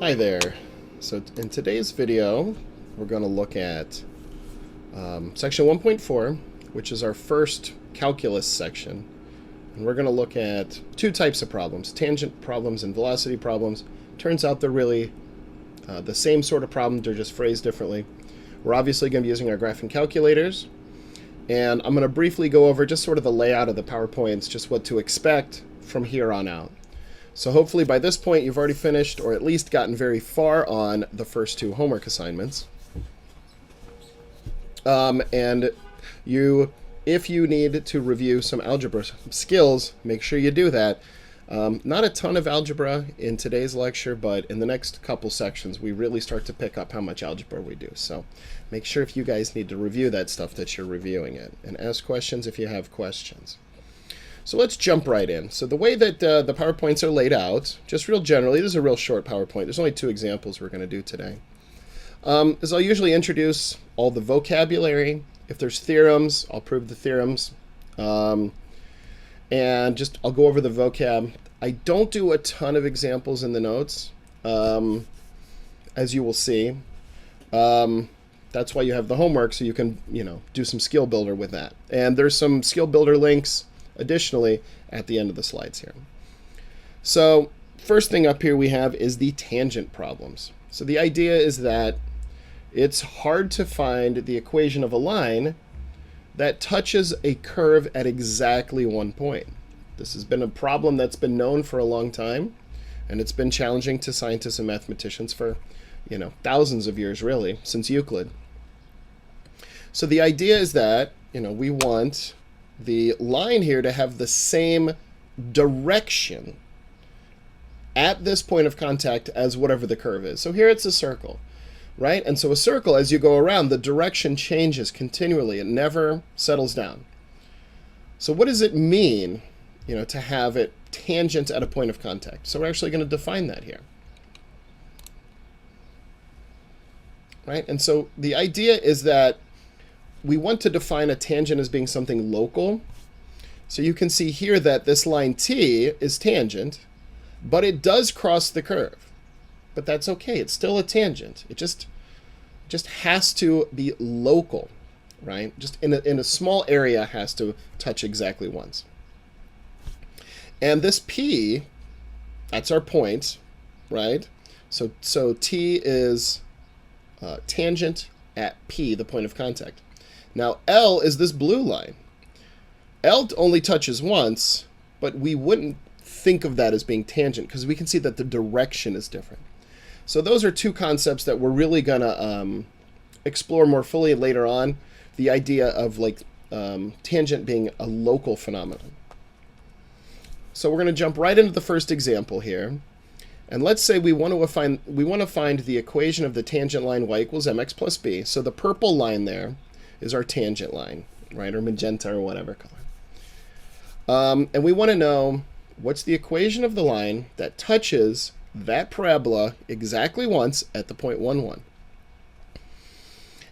Hi there. So in today's video, we're going to look at section 1.4, which is our first calculus section. And we're going to look at two types of problems, tangent problems and velocity problems. Turns out they're really the same sort of problem, they're just phrased differently. We're obviously going to be using our graphing calculators. And I'm going to briefly go over just sort of the layout of the PowerPoints, just what to expect from here on out. So hopefully by this point you've already finished or at least gotten very far on the first two homework assignments. And if you need to review some algebra skills, make sure you do that. Not a ton of algebra in today's lecture, but in the next couple sections we really start to pick up how much algebra we do. So make sure if you guys need to review that stuff that you're reviewing it, and ask questions if you have questions. So let's jump right in. So the way that the PowerPoints are laid out, just real generally, this is a real short PowerPoint. There's only two examples we're going to do today. Is I'll usually introduce all the vocabulary. If there's theorems, I'll prove the theorems. And I'll go over the vocab. I don't do a ton of examples in the notes, as you will see. That's why you have the homework, so you can, do some skill builder with that. And there's some skill builder links additionally at the end of the slides here. So first thing up here we have is the tangent problems. So the idea is that it's hard to find the equation of a line that touches a curve at exactly one point. This has been a problem that's been known for a long time, and it's been challenging to scientists and mathematicians for, thousands of years really, since Euclid. So the idea is that, we want the line here to have the same direction at this point of contact as whatever the curve is. So here it's a circle, right? And so a circle, as you go around, the direction changes continually. It never settles down. So what does it mean, to have it tangent at a point of contact? So we're actually going to define that here. Right? And so the idea is that we want to define a tangent as being something local. So you can see here that this line T is tangent, but it does cross the curve. But that's okay. It's still a tangent. It just has to be local, right? Just in a small area has to touch exactly once. And this P, that's our point, right? So T is tangent at P, the point of contact. Now L is this blue line. L only touches once, but we wouldn't think of that as being tangent because we can see that the direction is different. So those are two concepts that we're really going to explore more fully later on. The idea of tangent being a local phenomenon. So we're going to jump right into the first example here. And let's say we want to find the equation of the tangent line y equals mx plus b. So the purple line there is our tangent line, right? Or magenta or whatever color. And we want to know what's the equation of the line that touches that parabola exactly once at the point 1, 1.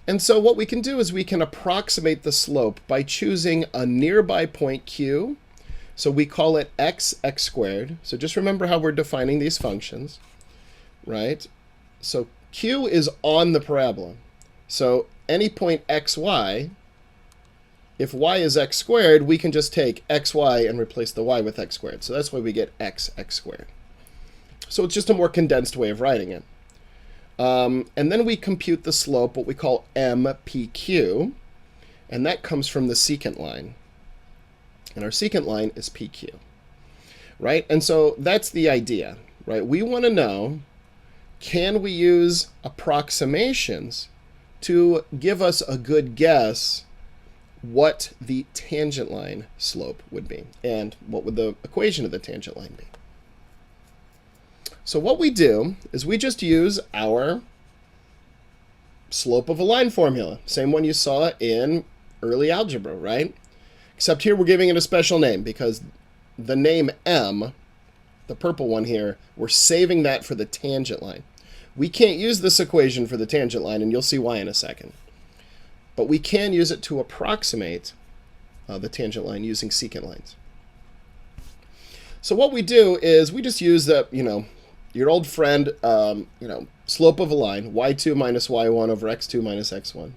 And so what we can do is we can approximate the slope by choosing a nearby point Q. So we call it x squared. So just remember how we're defining these functions, right? So Q is on the parabola. So any point xy, if y is x squared, we can just take xy and replace the y with x squared. So that's why we get x squared. So it's just a more condensed way of writing it. And then we compute the slope, what we call MPQ, and that comes from the secant line. And our secant line is PQ, right? And so that's the idea, right? We want to know, can we use approximations to give us a good guess what the tangent line slope would be and what would the equation of the tangent line be. So what we do is we just use our slope of a line formula, same one you saw in early algebra, right? Except here we're giving it a special name because the name M, the purple one here, we're saving that for the tangent line. We can't use this equation for the tangent line, and you'll see why in a second. But we can use it to approximate the tangent line using secant lines. So what we do is we just use the, your old friend, slope of a line, y2 minus y1 over x2 minus x1.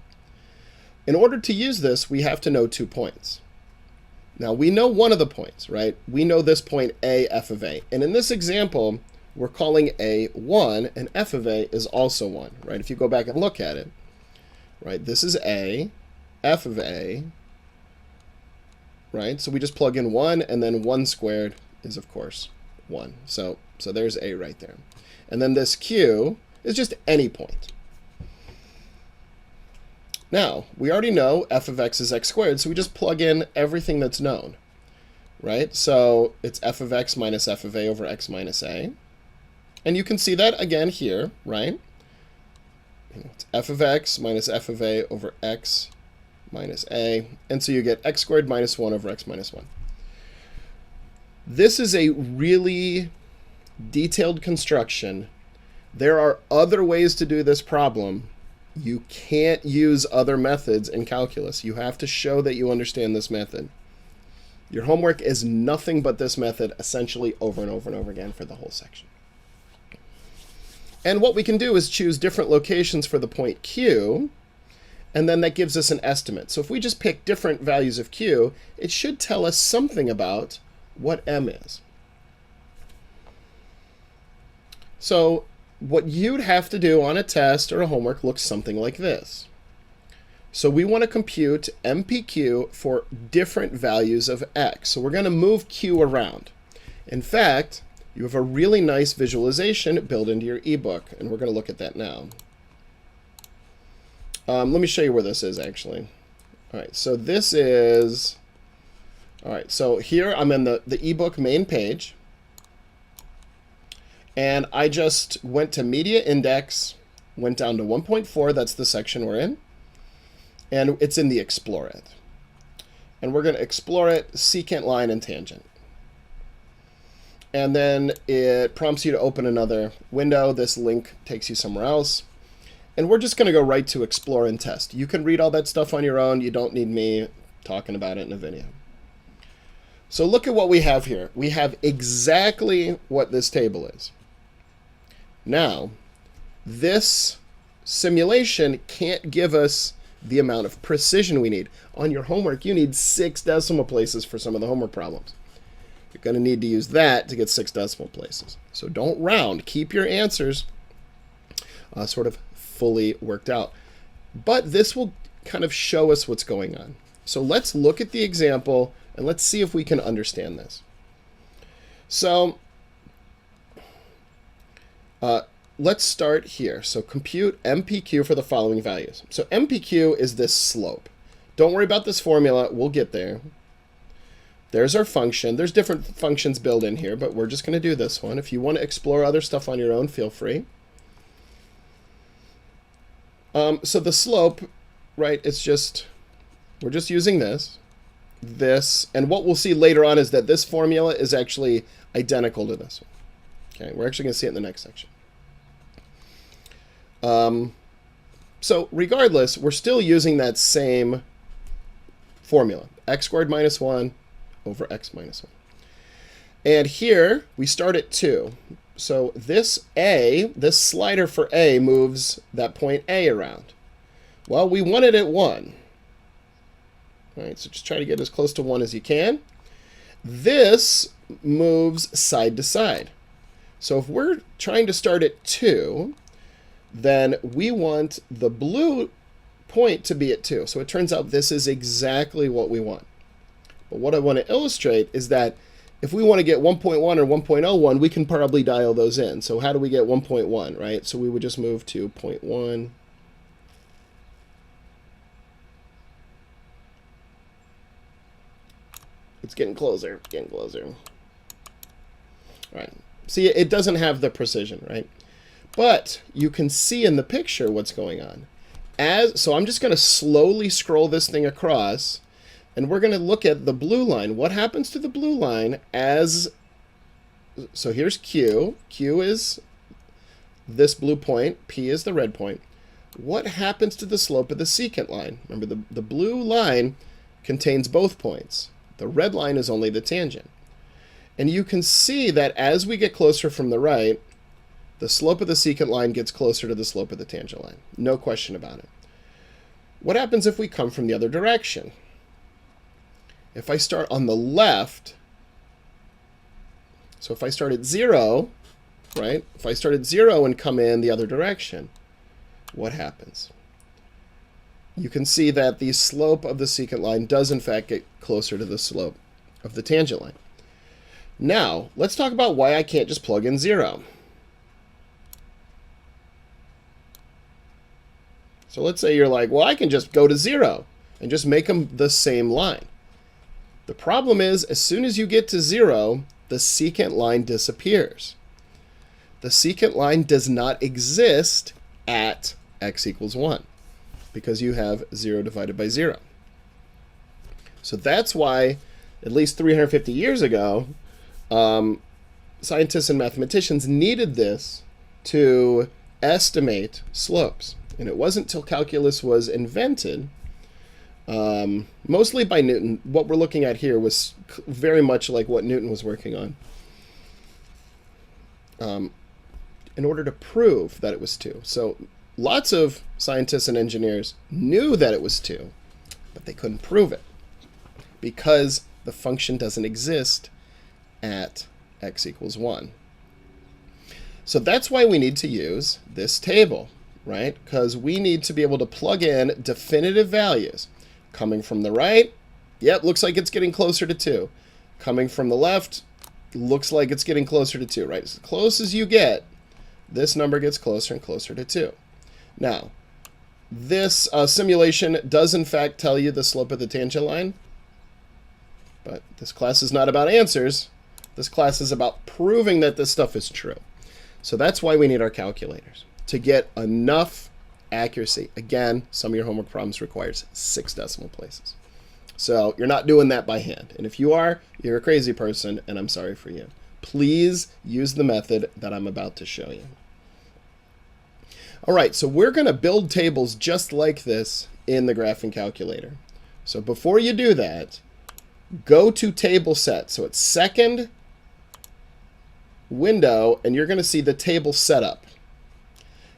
In order to use this, we have to know 2 points. Now, we know one of the points, right? We know this point A, f of A. And in this example, we're calling A 1, and f of A is also 1, right? If you go back and look at it, right? This is A, f of A, right? So we just plug in 1, and then 1 squared is, of course, 1. So there's A right there. And then this Q is just any point. Now, we already know f of x is x squared, so we just plug in everything that's known, right? So it's f of x minus f of a over x minus a. And you can see that again here, right? It's f of x minus f of a over x minus a. And so you get x squared minus 1 over x minus 1. This is a really detailed construction. There are other ways to do this problem. You can't use other methods in calculus. You have to show that you understand this method. Your homework is nothing but this method, essentially over and over and over again for the whole section. And what we can do is choose different locations for the point Q, and then that gives us an estimate. So if we just pick different values of Q, it should tell us something about what M is. So what you'd have to do on a test or a homework looks something like this. So we want to compute MPQ for different values of x. So we're going to move Q around. In fact, you have a really nice visualization built into your ebook, and we're going to look at that now. Let me show you where this is, actually. All right, so this is... All right, so here I'm in the ebook main page. And I just went to Media Index, went down to 1.4, that's the section we're in. And it's in the Explore It. And we're going to explore it, secant, line, and tangent. And then it prompts you to open another window. This link takes you somewhere else. And we're just going to go right to Explore and Test. You can read all that stuff on your own. You don't need me talking about it in a video. So look at what we have here. We have exactly what this table is. Now, this simulation can't give us the amount of precision we need. On your homework, you need 6 decimal places for some of the homework problems. You're going to need to use that to get 6 decimal places. So don't round. Keep your answers sort of fully worked out. But this will kind of show us what's going on. So let's look at the example, and let's see if we can understand this. So let's start here. So compute MPQ for the following values. So MPQ is this slope. Don't worry about this formula. We'll get there. There's our function. There's different functions built in here, but we're just going to do this one. If you want to explore other stuff on your own, feel free. So the slope, right, it's just, we're just using this, and what we'll see later on is that this formula is actually identical to this one. Okay, we're actually going to see it in the next section. So regardless, we're still using that same formula, x squared minus 1 over x minus 1. And here we start at 2. So this A, this slider for A moves that point A around. Well, we want it at 1. All right, so just try to get as close to 1 as you can. This moves side to side. So if we're trying to start at 2, then we want the blue point to be at 2. So it turns out this is exactly what we want. But what I want to illustrate is that if we want to get 1.1 or 1.01, we can probably dial those in. So how do we get 1.1, right? So we would just move to 0.1. It's getting closer, getting closer. All right. See, it doesn't have the precision, right? But you can see in the picture what's going on. So I'm just going to slowly scroll this thing across, and we're going to look at the blue line. What happens to the blue line as... So here's Q. Q is this blue point. P is the red point. What happens to the slope of the secant line? Remember, the blue line contains both points. The red line is only the tangent. And you can see that as we get closer from the right, The slope of the secant line gets closer to the slope of the tangent line. No question about it. What happens if we come from the other direction? If I start on the left, so if I start at 0, right? If I start at 0 and come in the other direction, what happens? You can see that the slope of the secant line does in fact get closer to the slope of the tangent line. Now, let's talk about why I can't just plug in 0. So let's say you're like, well, I can just go to 0 and just make them the same line. The problem is, as soon as you get to 0, the secant line disappears. The secant line does not exist at x equals 1 because you have 0 divided by 0. So that's why, at least 350 years ago, scientists and mathematicians needed this to estimate slopes. And it wasn't until calculus was invented, mostly by Newton. What we're looking at here was very much like what Newton was working on, in order to prove that it was 2. So lots of scientists and engineers knew that it was 2, but they couldn't prove it because the function doesn't exist at x equals 1. So that's why we need to use this table, right? Because we need to be able to plug in definitive values. Coming from the right, yep, looks like it's getting closer to 2. Coming from the left, looks like it's getting closer to 2, right? As close as you get, this number gets closer and closer to 2. Now, this simulation does in fact tell you the slope of the tangent line, but this class is not about answers. This class is about proving that this stuff is true. So that's why we need our calculators, to get enough accuracy. Again, some of your homework problems requires 6 decimal places. So you're not doing that by hand. And if you are, you're a crazy person, and I'm sorry for you. Please use the method that I'm about to show you. All right, so we're going to build tables just like this in the graphing calculator. So before you do that, go to table set. So it's second window, and you're going to see the table setup.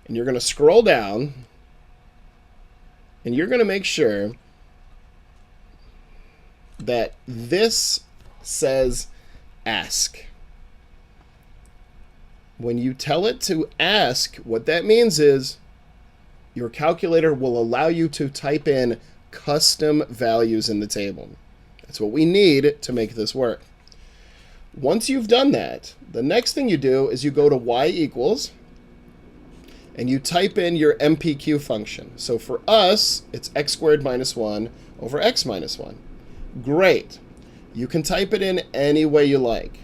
And you're going to scroll down, and you're going to make sure that this says ask. When you tell it to ask, what that means is your calculator will allow you to type in custom values in the table. That's what we need to make this work. Once you've done that, the next thing you do is you go to y equals, and you type in your MPQ function. So for us, it's x squared minus 1 over x minus 1. Great. You can type it in any way you like.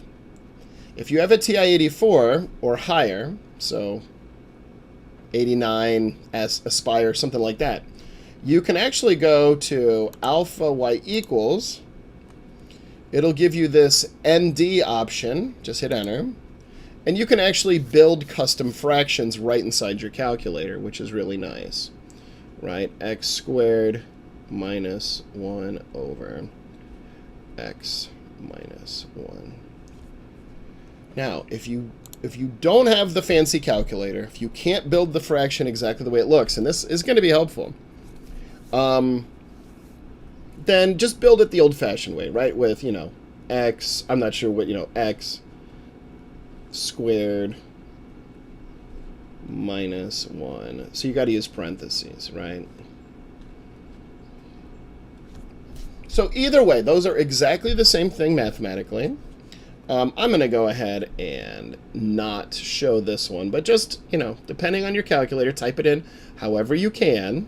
If you have a TI-84 or higher, so 89, Aspire, something like that, you can actually go to alpha y equals. It'll give you this ND option. Just hit enter. And you can actually build custom fractions right inside your calculator, which is really nice, right? X squared minus 1 over x minus 1. Now, if you don't have the fancy calculator, if you can't build the fraction exactly the way it looks, and this is going to be helpful, then just build it the old-fashioned way, right? With, x, I'm not sure what, x squared minus 1. So you got to use parentheses, right? So either way, those are exactly the same thing mathematically. I'm going to go ahead and not show this one, but just, depending on your calculator, type it in however you can.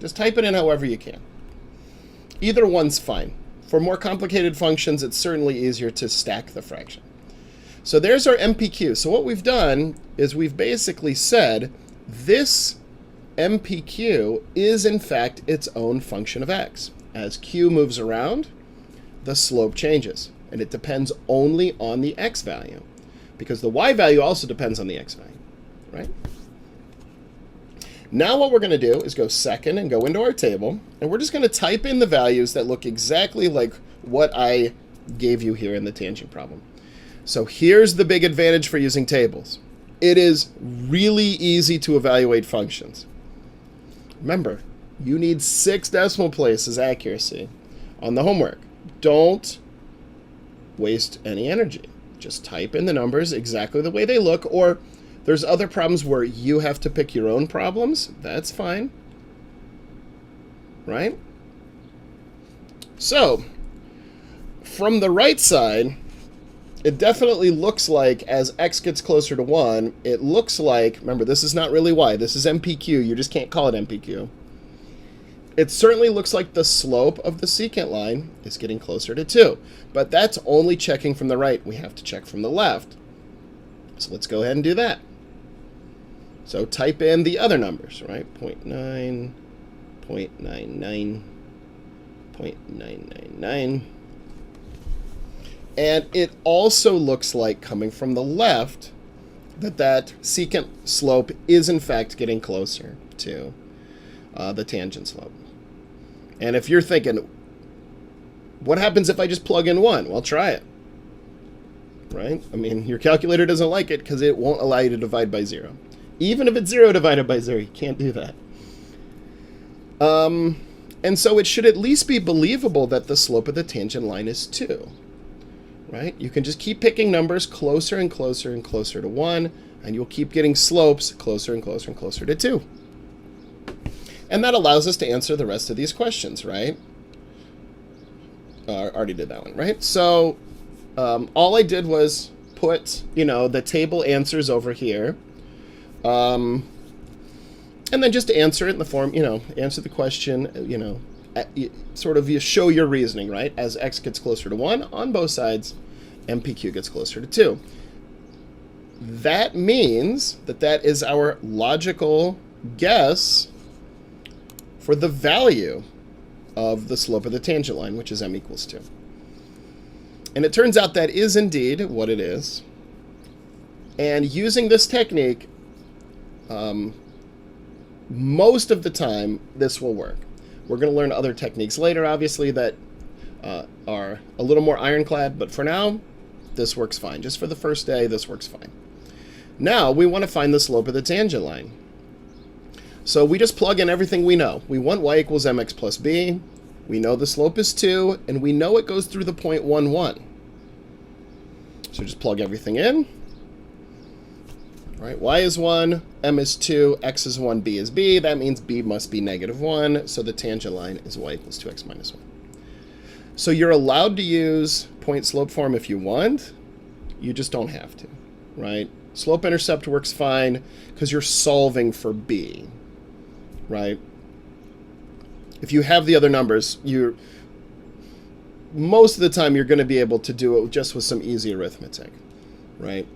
Just type it in however you can. Either one's fine. For more complicated functions, it's certainly easier to stack the fraction. So there's our MPQ. So what we've done is we've basically said this MPQ is in fact its own function of x. As q moves around, the slope changes, and it depends only on the x value, because the y value also depends on the x value, right? Now what we're going to do is go second and go into our table, and we're just going to type in the values that look exactly like what I gave you here in the tangent problem. So here's the big advantage for using tables. It is really easy to evaluate functions. Remember, you need 6 decimal places accuracy on the homework. Don't waste any energy. Just type in the numbers exactly the way they look, or there's other problems where you have to pick your own problems. That's fine. Right? So, from the right side, it definitely looks like as x gets closer to 1, it looks like, remember, this is not really y, this is MPQ, you just can't call it MPQ. It certainly looks like the slope of the secant line is getting closer to 2, but that's only checking from the right. We have to check from the left. So let's go ahead and do that. So type in the other numbers, right? 0.9, 0.99, 0.999. And it also looks like, coming from the left, that secant slope is in fact getting closer to the tangent slope. And if you're thinking, what happens if I just plug in 1? Well, try it. Right? I mean, your calculator doesn't like it because it won't allow you to divide by 0. Even if it's 0 divided by 0, you can't do that. And so it should at least be believable that the slope of the tangent line is 2. Right? You can just keep picking numbers closer and closer and closer to 1, and you'll keep getting slopes closer and closer and closer to 2. And that allows us to answer the rest of these questions, right? Already did that one, right? So all I did was put, the table answers over here. And then just answer it in the form, answer the question, sort of you show your reasoning, right? As x gets closer to 1 on both sides, MPQ gets closer to 2. That means that is our logical guess for the value of the slope of the tangent line, which is m equals 2. And it turns out that is indeed what it is. And using this technique, most of the time, this will work. We're going to learn other techniques later, obviously, that are a little more ironclad, but for now, this works fine. Just for the first day, this works fine. Now, we want to find the slope of the tangent line. So we just plug in everything we know. We want y equals mx plus b. We know the slope is 2, and we know it goes through the point 1, 1. So just plug everything in. Right, y is 1, m is 2, x is 1, b is b. That means b must be -1, so the tangent line is y equals 2x minus 1. So you're allowed to use point slope form if you want. You just don't have to, right? Slope intercept works fine because you're solving for b, right? If you have the other numbers, most of the time you're going to be able to do it just with some easy arithmetic, right?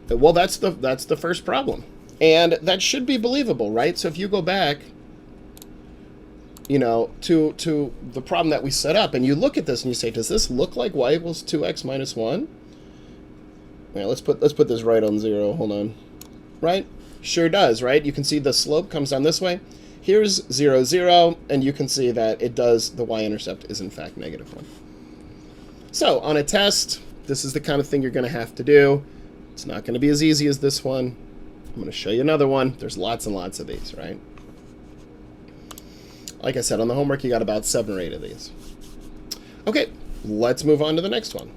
Well, that's the first problem. And that should be believable, right? So if you go back, to the problem that we set up, and you look at this and you say, does this look like y equals 2x minus 1? Yeah, let's put this right on 0. Hold on. Right? Sure does, right? You can see the slope comes down this way. Here's 0, 0, and you can see that it does, the y-intercept is in fact -1. So on a test, this is the kind of thing you're going to have to do. It's not going to be as easy as this one. I'm going to show you another one. There's lots and lots of these, right? Like I said, on the homework, you got about 7 or 8 of these. Okay, let's move on to the next one.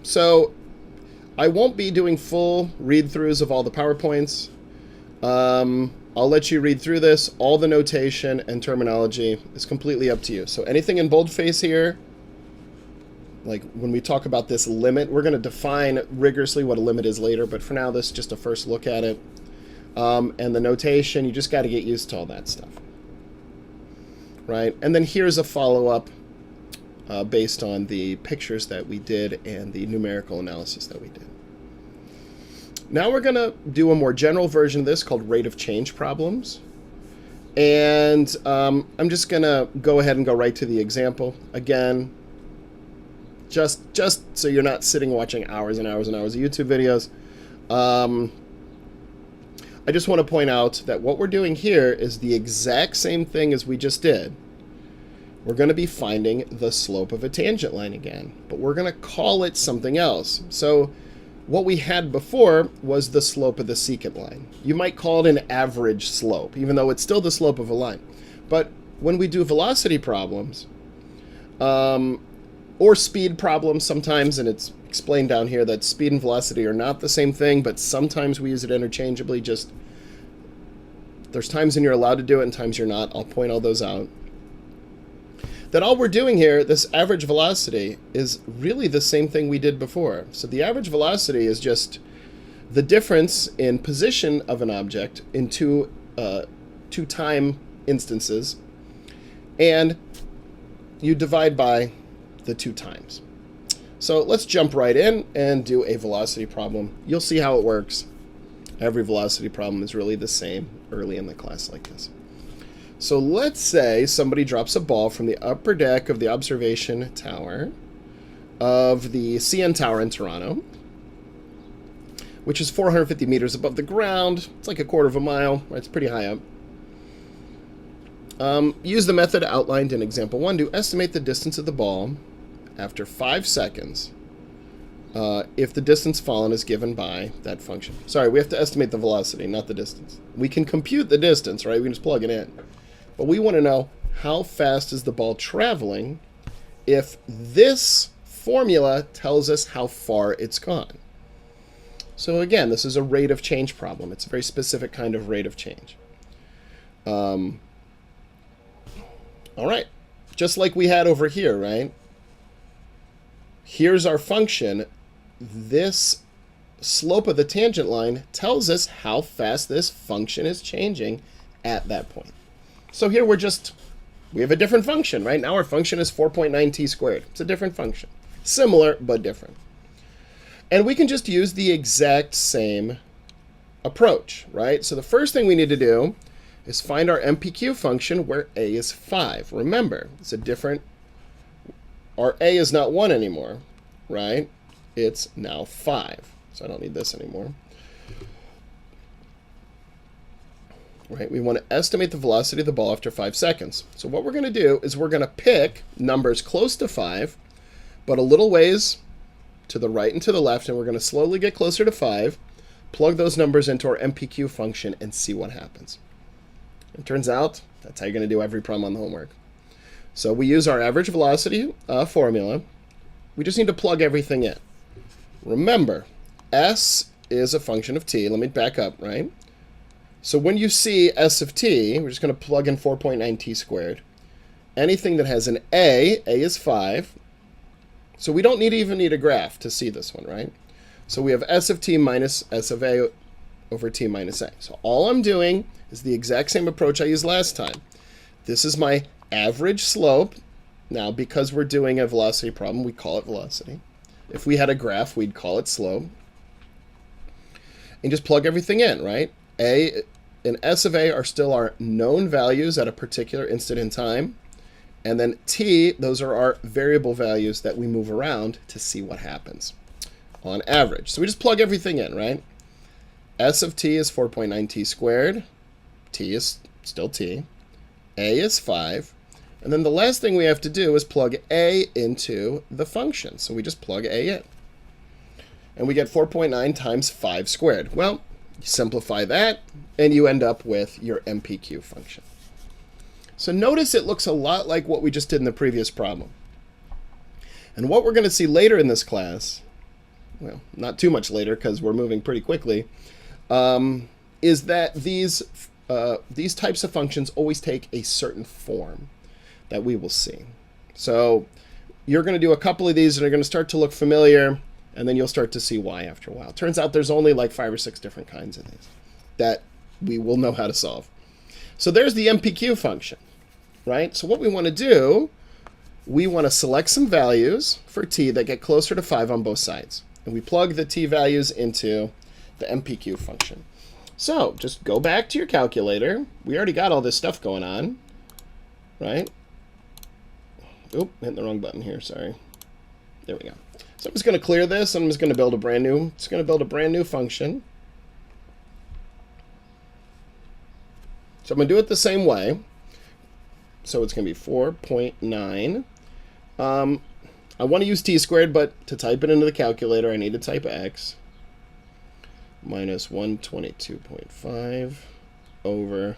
So I won't be doing full read-throughs of all the PowerPoints. I'll let you read through this. All the notation and terminology is completely up to you. So anything in boldface here, like when we talk about this limit, we're going to define rigorously what a limit is later, but for now, this is just a first look at it. And the notation, you just got to get used to all that stuff. Right? And then here's a follow-up based on the pictures that we did and the numerical analysis that we did. Now we're going to do a more general version of this called rate of change problems. And I'm just going to go ahead and go right to the example. Again, just so you're not sitting watching hours and hours and hours of YouTube videos. I just want to point out that what we're doing here is the exact same thing as we just did. we're going to be finding the slope of a tangent line again, but we're going to call it something else. So what we had before was the slope of the secant line. You might call it an average slope, even though it's still the slope of a line. But when we do velocity problems, or speed problems sometimes, and it's explained down here that speed and velocity are not the same thing, but sometimes we use it interchangeably. Just there's times when you're allowed to do it and times you're not. I'll point all those out. That all we're doing here, this average velocity, is really the same thing we did before. So the average velocity is just the difference in position of an object in two time instances, and you divide by the 2 times. So let's jump right in and do a velocity problem. You'll see how it works. Every velocity problem is really the same early in the class like this. So let's say somebody drops a ball from the upper deck of the observation tower of the CN Tower in Toronto, which is 450 meters above the ground. It's like a quarter of a mile. Right? It's pretty high up. Use the method outlined in example 1 to estimate the distance of the ball after 5 seconds if the distance fallen is given by that function. Sorry, we have to estimate the velocity, not the distance. We can compute the distance, right? We can just plug it in. But we want to know how fast is the ball traveling if this formula tells us how far it's gone. So again, this is a rate of change problem. It's a very specific kind of rate of change. All right, just like we had over here, right? Here's our function. This slope of the tangent line tells us how fast this function is changing at that point. So here we have a different function, right? Now our function is 4.9t squared. It's a different function. Similar, but different. And we can just use the exact same approach, right? So the first thing we need to do is find our MPQ function where a is 5. Remember, it's a different, our a is not 1 anymore, right? It's now 5. So I don't need this anymore. Right, we want to estimate the velocity of the ball after 5 seconds. So what we're going to do is we're going to pick numbers close to 5, but a little ways to the right and to the left, and we're going to slowly get closer to 5, plug those numbers into our MPQ function, and see what happens. It turns out that's how you're going to do every problem on the homework. So we use our average velocity formula. We just need to plug everything in. Remember, s is a function of t. Let me back up, right? So when you see s of t, we're just going to plug in 4.9t squared. Anything that has an a is 5. So we don't even need a graph to see this one, right? So we have s of t minus s of a over t minus a. So all I'm doing is the exact same approach I used last time. This is my average slope. Now, because we're doing a velocity problem, we call it velocity. If we had a graph, we'd call it slope. And just plug everything in, right? A and s of a are still our known values at a particular instant in time. And then t, those are our variable values that we move around to see what happens on average. So we just plug everything in, right? S of t is 4.9t squared. T is still t. A is 5. And then the last thing we have to do is plug a into the function. So we just plug a in. And we get 4.9 times 5 squared. Well, you simplify that, and you end up with your MPQ function. So notice it looks a lot like what we just did in the previous problem. And what we're going to see later in this class, well, not too much later because we're moving pretty quickly, is that these types of functions always take a certain form that we will see. So you're going to do a couple of these and they're going to start to look familiar, and then you'll start to see why after a while. Turns out there's only like 5 or 6 different kinds of these that we will know how to solve. So there's the MPQ function, right? So what we want to do, we want to select some values for t that get closer to 5 on both sides. And we plug the t values into the MPQ function. So just go back to your calculator. We already got all this stuff going on, right? Oop, hitting the wrong button here, sorry. There we go. So I'm just going to clear this, and I'm just going to build a brand new function. So I'm going to do it the same way. So it's going to be 4.9. I want to use t squared, but to type it into the calculator, I need to type x minus 122.5 over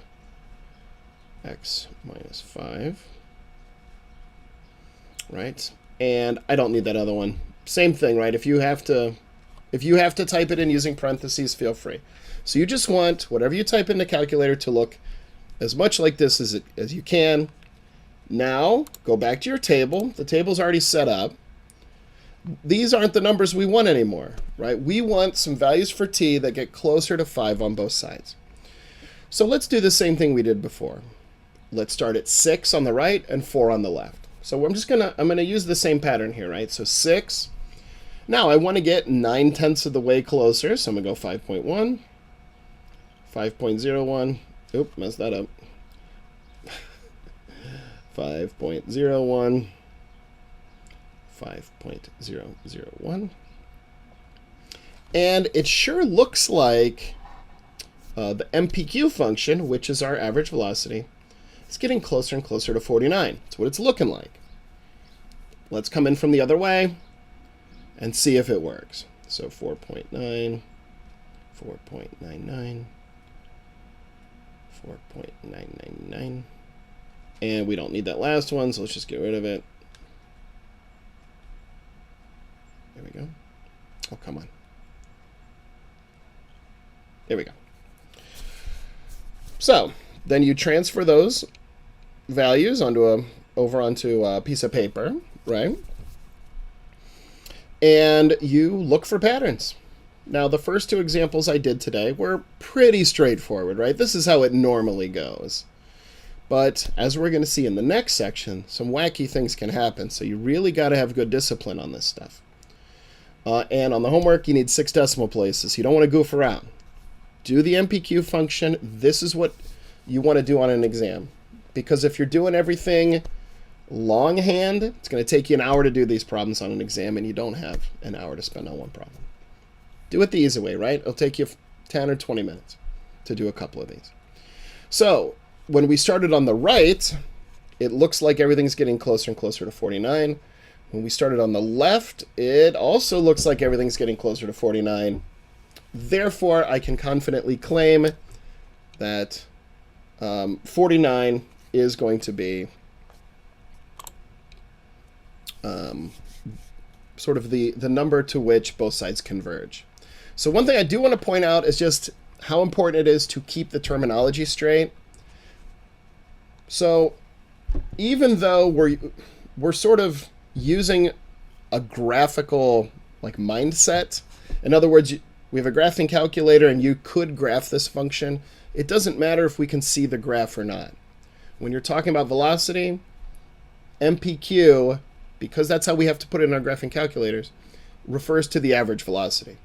x minus 5. Right? And I don't need that other one. Same thing, right? If you have to type it in using parentheses, feel free. So you just want whatever you type in the calculator to look as much like this as you can. Now, go back to your table. The table's already set up. These aren't the numbers we want anymore, right? We want some values for t that get closer to 5 on both sides. So let's do the same thing we did before. Let's start at 6 on the right and 4 on the left. So I'm gonna use the same pattern here, right? So 6. Now I want to get 9/10 of the way closer, so I'm gonna go 5.1, 5.01. Oop, messed that up. 5.01, 5.001. And it sure looks like the MPQ function, which is our average velocity, is getting closer and closer to 49. That's what it's looking like. Let's come in from the other way and see if it works. So 4.9, 4.99, 4.999. And we don't need that last one, so let's just get rid of it. There we go. Oh, come on. There we go. So then you transfer those values over onto a piece of paper, right? And you look for patterns. Now, the first two examples I did today were pretty straightforward, right? This is how it normally goes. But as we're going to see in the next section, some wacky things can happen. So you really got to have good discipline on this stuff. And on the homework, you need 6 decimal places. You don't want to goof around. Do the MPQ function. This is what you want to do on an exam. Because if you're doing everything longhand, it's going to take you an hour to do these problems on an exam, and you don't have an hour to spend on one problem. Do it the easy way, right? It'll take you 10 or 20 minutes to do a couple of these. So when we started on the right, it looks like everything's getting closer and closer to 49. When we started on the left, it also looks like everything's getting closer to 49. Therefore, I can confidently claim that 49 is going to be sort of the number to which both sides converge. So one thing I do want to point out is just how important it is to keep the terminology straight. So even though we're sort of using a graphical mindset, in other words, we have a graphing calculator and you could graph this function. It doesn't matter if we can see the graph or not. When you're talking about velocity, MPQ, because that's how we have to put it in our graphing calculators, refers to the average velocity.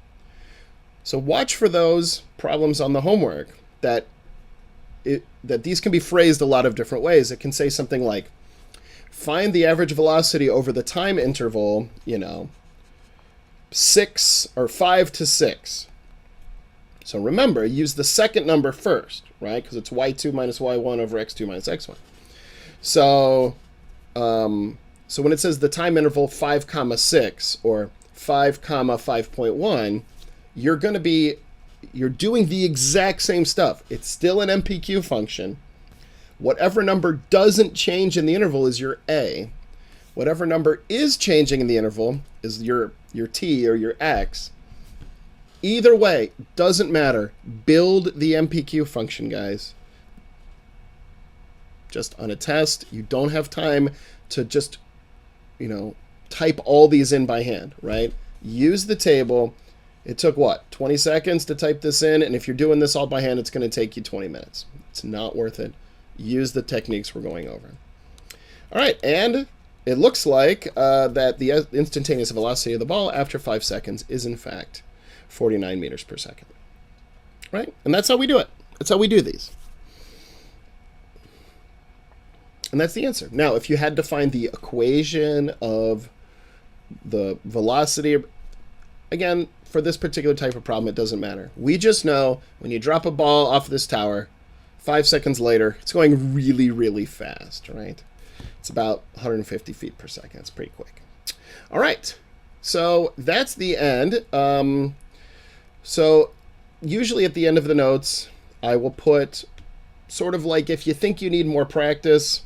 So watch for those problems on the homework that these can be phrased a lot of different ways. It can say something like, find the average velocity over the time interval, 6 or 5 to 6. So remember, use the second number first, right? Because it's y2 minus y1 over x2 minus x1. So when it says the time interval 5, 6 or 5, 5.1, you're doing the exact same stuff. It's still an MPQ function. Whatever number doesn't change in the interval is your A. Whatever number is changing in the interval is your T or your X. Either way, doesn't matter. Build the MPQ function, guys. Just on a test, you don't have time to just, type all these in by hand, right? Use the table. It took, 20 seconds to type this in, and if you're doing this all by hand, it's going to take you 20 minutes. It's not worth it. Use the techniques we're going over. All right, and it looks like that the instantaneous velocity of the ball after 5 seconds is, in fact, 49 meters per second. Right? And that's how we do it. That's how we do these. And that's the answer. Now, if you had to find the equation of the velocity, again, for this particular type of problem, it doesn't matter. We just know when you drop a ball off this tower, 5 seconds later, it's going really, really fast, right? It's about 150 feet per second. It's pretty quick. All right. So that's the end. So usually at the end of the notes, I will put sort of like if you think you need more practice.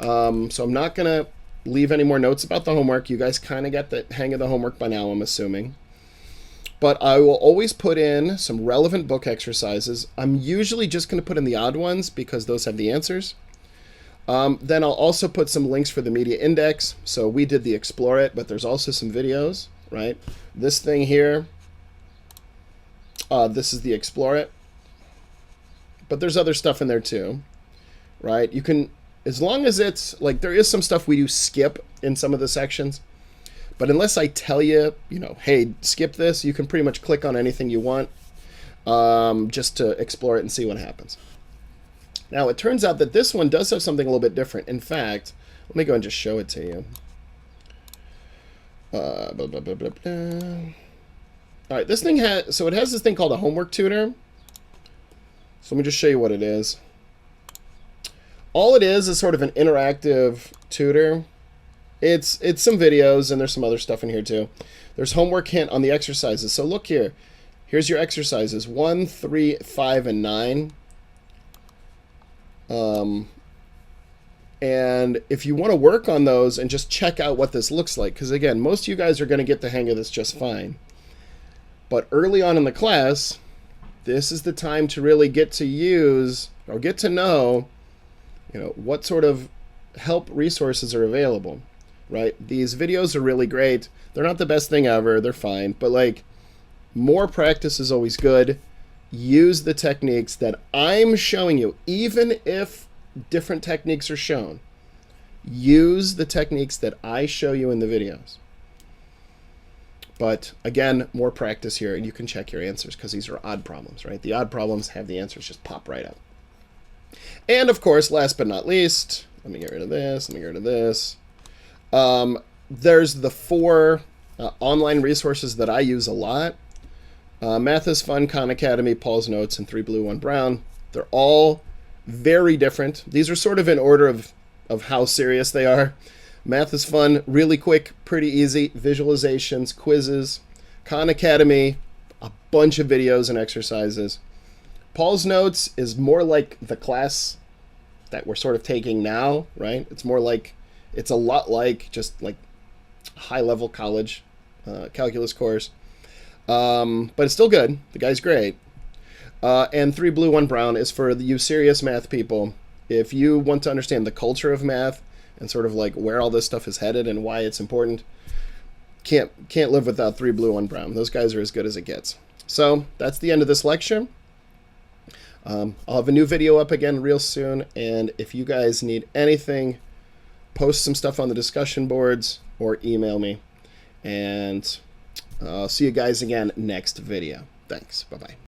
So I'm not going to leave any more notes about the homework. You guys kind of got the hang of the homework by now, I'm assuming. But I will always put in some relevant book exercises. I'm usually just going to put in the odd ones because those have the answers. Then I'll also put some links for the media index. So we did the Explore It, but there's also some videos, right? This thing here, this is the Explore It. But there's other stuff in there too, right? You can, as long as it's, like, there is some stuff we do skip in some of the sections. But unless I tell you, you know, hey, skip this, you can pretty much click on anything you want just to explore it and see what happens. Now, it turns out that this one does have something a little bit different. In fact, let me go and just show it to you. Blah, blah, blah, blah, blah. All right, this thing has, so it has this thing called a homework tutor. So let me just show you what it is. All it is sort of an interactive tutor. It's some videos, and there's some other stuff in here too. There's homework hint on the exercises. So look here. Here's your exercises, 1, 3, 5, and 9. And if you want to work on those and just check out what this looks like, because again, most of you guys are going to get the hang of this just fine. But early on in the class, this is the time to really get to use or get to know, you know, what sort of help resources are available, right? These videos are really great. They're not the best thing ever. They're fine. But like, more practice is always good. Use the techniques that I'm showing you, even if different techniques are shown. Use the techniques that I show you in the videos. But again, more practice here, and you can check your answers because these are odd problems, right? The odd problems have the answers just pop right up. And of course, last but not least, let me get rid of this, let me get rid of this. There's the 4 online resources that I use a lot. Math is Fun, Khan Academy, Paul's Notes, and 3 Blue, 1 Brown. They're all very different. These are sort of in order of how serious they are. Math is Fun, really quick, pretty easy. Visualizations, quizzes. Khan Academy, a bunch of videos and exercises. Paul's Notes is more like the class that we're sort of taking now, right? It's more like, it's a lot like just like high-level college calculus course. But it's still good. The guy's great. And 3 Blue, 1 Brown is for you serious math people. If you want to understand the culture of math and sort of like where all this stuff is headed and why it's important, can't live without 3 Blue, 1 Brown. Those guys are as good as it gets. So that's the end of this lecture. I'll have a new video up again real soon. And if you guys need anything, post some stuff on the discussion boards or email me. And I'll see you guys again next video. Thanks. Bye-bye.